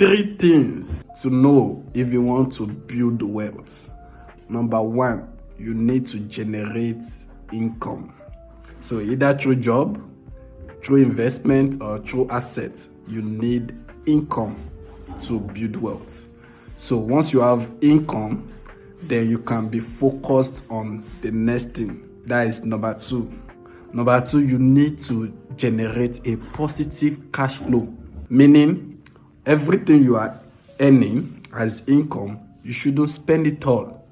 Three things to know if you want to build wealth. Number one, you need to generate income. So either through job, through investment, or through assets, you need income to build wealth. So once you have income, then you can be focused on the next thing. That is number two. Number two, you need to generate a positive cash flow, meaning everything you are earning as income, you shouldn't spend it all.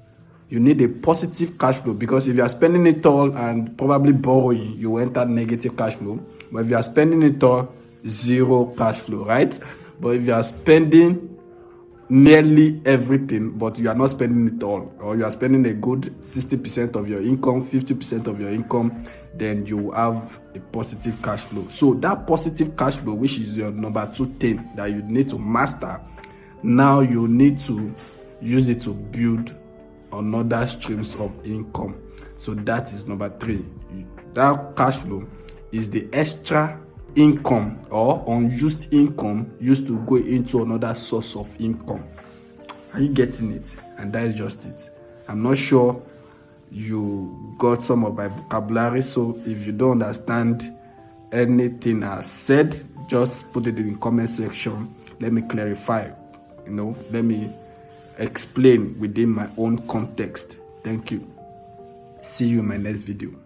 You need a positive cash flow, because if you are spending it all and probably borrowing, you enter negative cash flow. But if you are spending it all, zero cash flow, right? But if you are spending nearly everything, but you are not spending it all, or you are spending a good 60% of your income, 50% of your income, then you have a positive cash flow. So that positive cash flow, which is your number two thing that you need to master, now you need to use it to build another streams of income. So that is number three. That cash flow is the extra income or unused income used to go into another source of income. Are you getting it? And that is just it. I'm not sure you got some of my vocabulary, so if you don't understand anything I've said, just put it in the comment section. Let me clarify, let me explain within my own context. Thank you. See you in my next video.